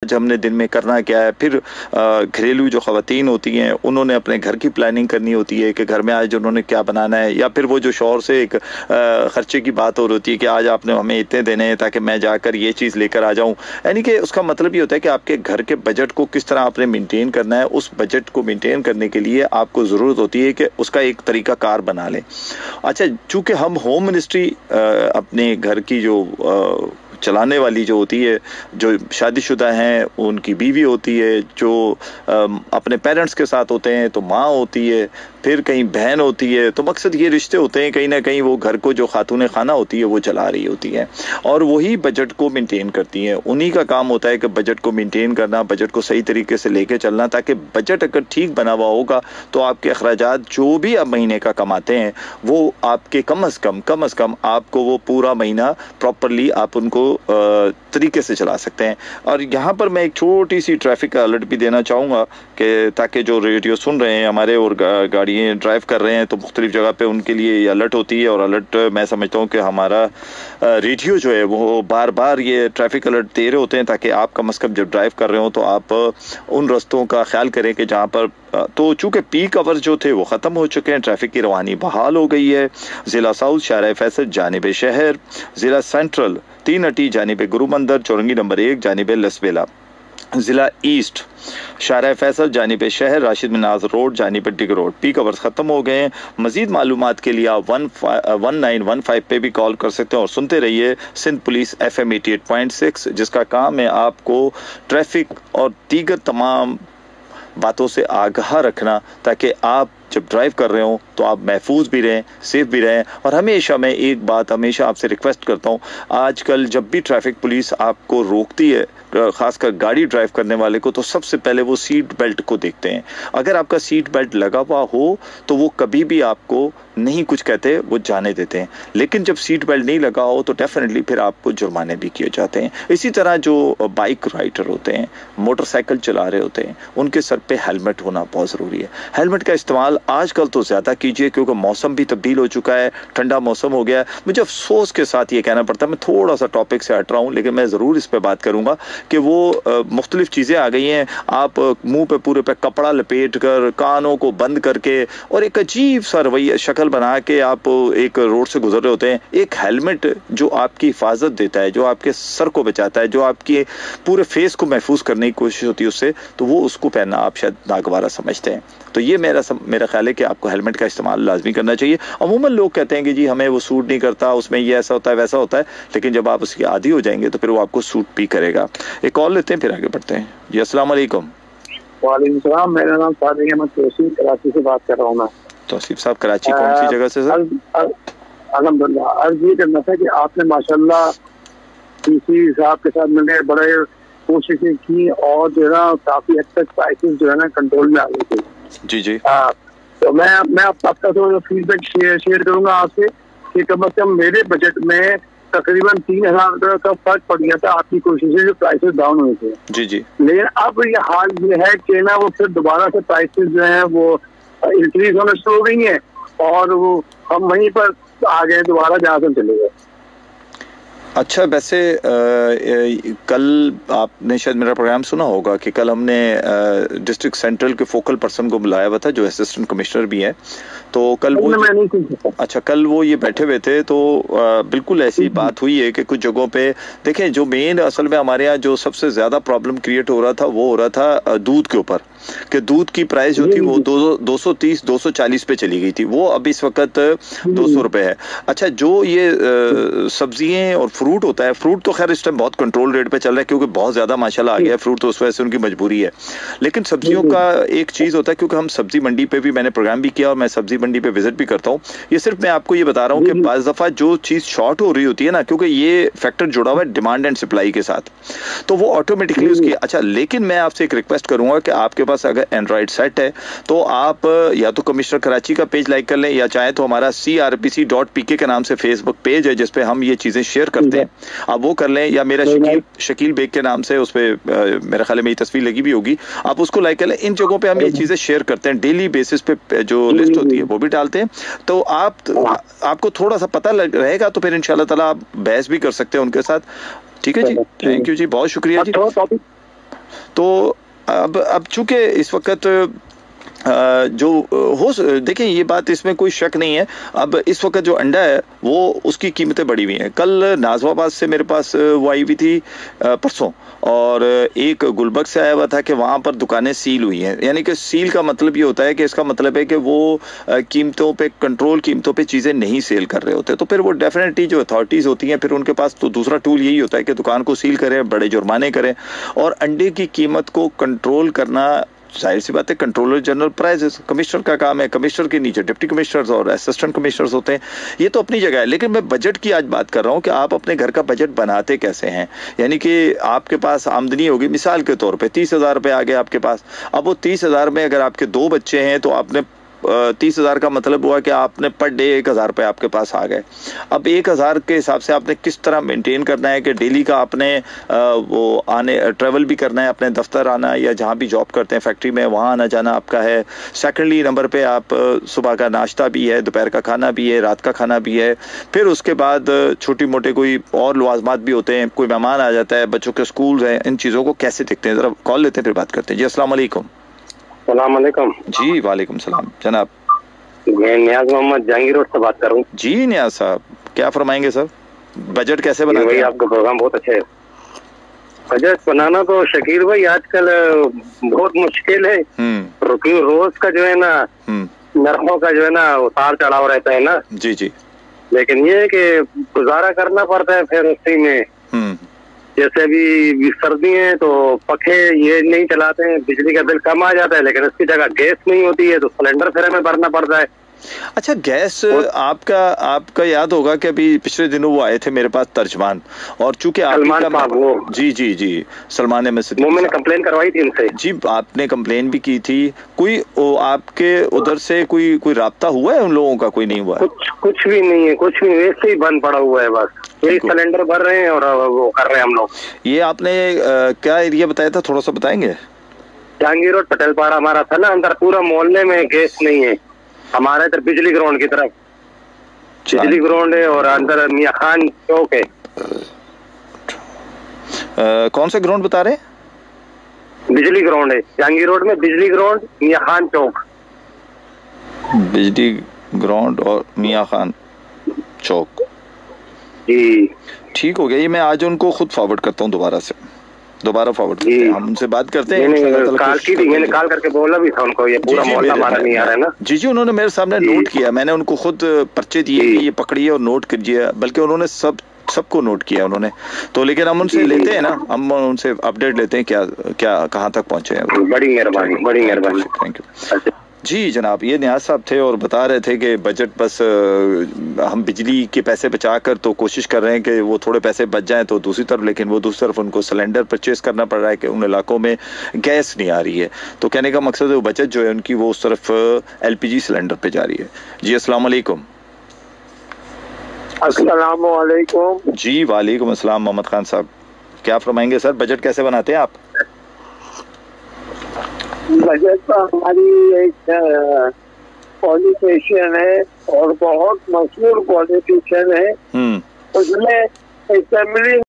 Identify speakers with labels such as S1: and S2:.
S1: आज हमने दिन में करना क्या है। फिर घरेलू जो ख़वातीन होती हैं उन्होंने अपने घर की प्लानिंग करनी होती है कि घर में आज उन्होंने क्या बनाना है, या फिर वो जो शौहर से एक खर्चे की बात हो रही होती है कि आज आपने हमें इतने देने हैं ताकि मैं जाकर ये चीज़ लेकर आ जाऊं। यानी कि उसका मतलब ये होता है कि आपके घर के बजट को किस तरह आपने मेंटेन करना है। उस बजट को मेंटेन करने के लिए आपको ज़रूरत होती है कि उसका एक तरीका कार बना लें। अच्छा, चूँकि हम होम मिनिस्ट्री अपने घर की जो चलाने वाली जो होती है, जो शादीशुदा हैं उनकी बीवी होती है, जो अपने पेरेंट्स के साथ होते हैं तो माँ होती है, फिर कहीं बहन होती है, तो मकसद ये रिश्ते होते हैं कहीं ना कहीं वो घर को जो खातून खाना होती है वो चला रही होती है और वही बजट को मेंटेन करती हैं। उन्हीं का काम होता है कि बजट को मेंटेन करना, बजट को सही तरीके से लेके चलना, ताकि बजट अगर ठीक बना हुआ होगा तो आपके अखराजात जो भी आप महीने का कमाते हैं वो आपके कम अज़ कम आपको वो पूरा महीना प्रॉपरली आप उनको तरीके से चला सकते हैं। और यहाँ पर मैं एक छोटी सी ट्रैफिक का अलर्ट भी देना चाहूँगा कि ताकि जो रेडियो सुन रहे हैं हमारे और गाड़ियाँ ड्राइव कर रहे हैं तो मुख्तलिफ जगह पे उनके लिए ये अलर्ट होती है। और अलर्ट मैं समझता हूँ कि हमारा रेडियो जो है वो बार बार ये ट्रैफिक अलर्ट दे रहे होते हैं ताकि आप कम अज़ कम जब ड्राइव कर रहे हो तो आप उन रास्तों का ख्याल करें कि जहाँ पर तो चूँकि पीक आवर्स जो थे वो ख़त्म हो चुके हैं, ट्रैफिक की रवानी बहाल हो गई है। ज़िला साउथ शाहराह फैसल जानिब शहर, ज़िला सेंट्रल तीन अटी जानिब गुरु मंदिर चौरंगी नंबर 1 जानिब लसबेला, ज़िला ईस्ट शाहराह फैसल जानिब शहर राशिद मिनाज रोड जानिब डिग रोड पीक आवर्स ख़त्म हो गए हैं। मज़ीद मालूमात के लिए आप 1915 पे भी कॉल कर सकते हैं और सुनते रहिए सिंध पुलिस FM 88.6, जिसका काम है आपको ट्रैफिक और दीगर तमाम बातों से आगाह रखना ताकि आप जब ड्राइव कर रहे हो तो आप महफूज भी रहें, सेफ भी रहें। और हमेशा मैं एक बात हमेशा आपसे रिक्वेस्ट करता हूँ, आजकल जब भी ट्रैफिक पुलिस आपको रोकती है, खासकर गाड़ी ड्राइव करने वाले को, तो सबसे पहले वो सीट बेल्ट को देखते हैं। अगर आपका सीट बेल्ट लगा हुआ हो तो वो कभी भी आपको नहीं कुछ कहते, वो जाने देते हैं। लेकिन जब सीट बेल्ट नहीं लगा हो तो डेफिनेटली फिर आपको जुर्माने भी किए जाते हैं। इसी तरह जो बाइक राइडर होते हैं, मोटरसाइकिल चला रहे होते हैं, उनके सर पे हेलमेट होना बहुत ज़रूरी है। हेलमेट का इस्तेमाल आजकल तो ज़्यादा कीजिए क्योंकि मौसम भी तब्दील हो चुका है, ठंडा मौसम हो गया है। मुझे अफसोस के साथ ये कहना पड़ता है, मैं थोड़ा सा टॉपिक से हट रहा हूँ लेकिन मैं ज़रूर इस पर बात करूँगा कि वो मुख्तलिफ चीज़ें आ गई हैं। आप मुंह पे पूरे पे कपड़ा लपेट कर, कानों को बंद करके और एक अजीब सा रवैया शक्ल बना के आप एक रोड से गुजर रहे होते हैं। एक हेलमेट जो आपकी हिफाजत देता है, जो आपके सर को बचाता है, जो आपके पूरे फेस को महफूज करने की कोशिश होती है उससे, तो वो उसको पहनना आप शायद नागवारा समझते हैं। तो ये मेरा ख्याल है कि आपको हेलमेट का इस्तेमाल लाजमी करना चाहिए। अमूमन लोग कहते हैं कि जी हमें वो सूट नहीं करता, उसमें ये ऐसा होता है वैसा होता है, लेकिन जब आप उसके आदी हो जाएंगे तो फिर वो आपको सूट भी करेगा। एक कॉल लेते हैं फिर आगे बढ़ते हैं। जी अस्सलाम वालेकुम।
S2: वालेकुम सलाम, मेरा नाम सादिक अहमद तौसीफ, कराची से बात कर रहा हूँ मैं।
S1: तौसीफ साहब, कराची कौन सी जगह से सर?
S2: अल्हम्दुलिल्लाह। अर्ज ये करना था कि आपने माशाल्लाह डीसी साहब के साथ मिलकर बड़े कोशिशें की और जो है ना काफी हद तक प्राइसेस जो है ना कंट्रोल में आ गई थी।
S1: जी जी।
S2: तो मैं आपका थोड़ा फीडबैक शेयर करूंगा आपसे कि कम से कम मेरे बजट में तकरीबन 3000 का फर्क पड़ गया था आपकी कोशिशें जो प्राइसेस डाउन हुए थे।
S1: जी जी।
S2: लेकिन अब ये हाल ये है कि ना वो फिर दोबारा से प्राइसेस जो है वो इंक्रीज होना शुरू हो गई है और वो हम वहीं पर आ गए दोबारा जहाँ से चले गए।
S1: अच्छा, वैसे कल आपने शायद मेरा प्रोग्राम सुना होगा कि कल हमने डिस्ट्रिक्ट सेंट्रल के फोकल पर्सन को बुलाया हुआ था जो असिस्टेंट कमिश्नर भी है। तो कल वो अच्छा कल वो ये बैठे हुए थे तो बिल्कुल ऐसी बात हुई है कि कुछ जगहों पे देखें, जो मेन असल में हमारे यहाँ जो सबसे ज़्यादा प्रॉब्लम क्रिएट हो रहा था वो हो रहा था दूध के ऊपर, कि दूध की प्राइस जो थी वो 230 240 पे चली गई थी, वो अब इस वक्त 200 रुपये है। अच्छा, जो ये सब्जियाँ और फ्रूट होता है, फ्रूट तो खैर इस टाइम बहुत कंट्रोल रेट पे चल रहा है क्योंकि बहुत ज़्यादा माशाल्लाह आ गया है फ्रूट, तो उस वजह से उनकी मजबूरी है। लेकिन सब्जियों का एक चीज़ होता है, क्योंकि हम सब्जी मंडी पे भी मैंने प्रोग्राम भी किया और मैं सब्जी मंडी पे विजिट भी करता हूँ। ये सिर्फ मैं आपको ये बता रहा हूँ कि बाज़ दफ़ा जो चीज़ शॉर्ट हो रही होती है ना, क्योंकि ये फैक्टर जुड़ा हुआ है डिमांड एंड सप्लाई के साथ, तो वो ऑटोमेटिकली उसकी अच्छा। लेकिन मैं आपसे एक रिक्वेस्ट करूंगा कि आपके पास अगर एंड्रॉइड सेट है तो आप या तो कमिश्नर कराची का पेज लाइक कर लें, या चाहे तो हमारा crpc.pk के नाम से फेसबुक पेज है जिसपे हम ये चीजें शेयर करते हैं, आप वो कर लें, या मेरा शकील बेग के नाम से उस पर मेरे ख्याल में मेरी तस्वीर लगी भी होगी, आप उसको लाइक कर लें। इन जगहों पे हम ये चीजें शेयर करते हैं, डेली बेसिस पे जो लिस्ट होती है वो भी डालते हैं, तो आपको थोड़ा सा पता रहेगा, तो फिर इंशाल्लाह ताला आप बहस भी कर सकते हैं उनके साथ। ठीक है जी, थैंक यू जी, बहुत शुक्रिया जी। तो अब चूंकि इस वक्त जो हो देखिए, ये बात इसमें कोई शक नहीं है। अब इस वक्त जो अंडा है वो उसकी कीमतें बढ़ी हुई हैं। कल नाजवाबाद से मेरे पास वो आई हुई थी परसों, और एक गुलबर्ग से आया हुआ था कि वहां पर दुकानें सील हुई हैं। यानी कि सील का मतलब ये होता है कि इसका मतलब है कि वो कीमतों पे कंट्रोल, कीमतों पे चीजें नहीं सेल कर रहे होते। तो फिर वो डेफिनेटली जो अथॉरिटीज होती हैं फिर उनके पास तो दूसरा टूल यही होता है कि दुकान को सील करें, बड़े जुर्माने करें। और अंडे की कीमत को कंट्रोल करना जाहिर सी बात है कंट्रोलर जनरल प्राइजेस, कमिश्नर का काम है। कमिश्नर के नीचे डिप्टी कमिश्नर्स और असिस्टेंट कमिश्नर्स होते हैं। ये तो अपनी जगह है, लेकिन मैं बजट की आज बात कर रहा हूं कि आप अपने घर का बजट बनाते कैसे हैं। यानी कि आपके पास आमदनी होगी, मिसाल के तौर पे 30,000 रुपए आ गए आपके पास। अब वो 30,000 में अगर आपके 2 बच्चे हैं तो आपने 30,000 का मतलब हुआ कि आपने पर डे 1,000 रुपए आपके पास आ गए। अब 1,000 के हिसाब से आपने किस तरह मेंटेन करना है कि डेली का आपने वो आने ट्रेवल भी करना है, अपने दफ्तर आना या जहां भी जॉब करते हैं फैक्ट्री में वहां आना जाना आपका है। सेकेंडली नंबर पे आप सुबह का नाश्ता भी है, दोपहर का खाना भी है, रात का खाना भी है। फिर उसके बाद छोटी मोटे कोई और लवाजमात भी होते हैं, कोई मेहमान आ जाता है, बच्चों के स्कूल हैं। इन चीजों को कैसे देखते हैं? जरा कॉल लेते हैं फिर बात करते हैं। जी अस्सलाम वालेकुम।
S2: सलाम।
S1: जी वालेकुम सलाम जनाब।
S2: मैं नियाज मोहम्मद जहांगीर रोड से बात कर रहा हूँ।
S1: जी नियाज साहब, क्या फरमाएंगे सर? बजट कैसे बनाते
S2: भाई
S1: हैं?
S2: आपका प्रोग्राम बहुत अच्छा है। बजट बनाना तो शकीर भाई आजकल बहुत मुश्किल है, क्योंकि रोज का जो है ना नरखों का जो है ना उतार चढ़ाव रहता है ना।
S1: जी जी।
S2: लेकिन ये है कि गुजारा करना पड़ता है फिर उसी में। जैसे अभी सर्दी है तो पखे ये नहीं चलाते हैं, बिजली का बिल कम आ जाता है, लेकिन उसकी जगह गैस नहीं होती है तो सिलेंडर फिर हमें भरना पड़ता है।
S1: अच्छा, गैस आपका याद होगा कि अभी पिछले दिनों वो आए थे मेरे पास तर्जमान, और चूंकि आप जी जी जी सलमान अहमद सिद्दीकी,
S2: वो मैंने कंप्लेन करवाई थी उनसे।
S1: जी आपने कंप्लेन भी की थी। कोई आपके उधर से कोई राब्ता हुआ है उन लोगों का? कोई नहीं हुआ है?
S2: कुछ भी नहीं है, कुछ भी वैसे ही बंद पड़ा हुआ है। बस यही सिलेंडर भर रहे हैं और वो कर रहे हैं हम लोग।
S1: ये आपने क्या एरिया बताया था, थोड़ा सा बताएंगे?
S2: जहांगीर रोड पटेलपाड़ा हमारा था ना, अंदर पूरा मोहल्ले में गैस नहीं है। हमारे इधर बिजली ग्राउंड की तरफ बिजली ग्राउंड है और अंदर मियां खान चौक है।
S1: कौन सा ग्राउंड बता रहे हैं?
S2: बिजली ग्राउंड है जहांगीर रोड में, बिजली ग्राउंड मियां खान चौक।
S1: बिजली ग्राउंड और मियां खान चौक,
S2: जी
S1: ठीक हो गया। ये मैं आज उनको खुद फॉरवर्ड करता हूँ, दोबारा फॉरवर्ड करते हैं, हम उनसे बात करते हैं।
S2: मैंने कॉल करके बोला भी था उनको, ये पूरा मोहल्ला हमारा नहीं आ रहा है ना। जी
S1: जी, उन्होंने मेरे सामने नोट किया, मैंने उनको खुद पर्चे दिए कि ये पकड़िए और नोट कीजिए, बल्कि उन्होंने सबको नोट किया उन्होंने तो। लेकिन हम उनसे लेते हैं ना, हम उनसे अपडेट लेते हैं क्या कहाँ तक पहुंचे हैं।
S2: बड़ी मेहरबानी।
S1: Thank you. जी जनाब, ये नियाज साहब थे और बता रहे थे कि बजट बस हम बिजली के पैसे बचाकर तो कोशिश कर रहे हैं कि वो थोड़े पैसे बच जाएं, तो दूसरी तरफ उनको सिलेंडर परचेज करना पड़ रहा है कि उन इलाकों में गैस नहीं आ रही है। तो कहने का मकसद है वो बचत जो है उनकी वो उस तरफ LPG सिलेंडर पे जा रही है। जी अस्सलाम वालेकुम।
S2: अस्सलाम वालेकुम।
S1: जी वालेकुम अस्सलाम। मोहम्मद खान साहब, क्या फरमाएंगे सर? बजट कैसे बनाते हैं आप?
S2: बजट तो हमारी एक पॉलिटिशियन है और बहुत मशहूर पॉलिटिशियन है, उसमें असेंबली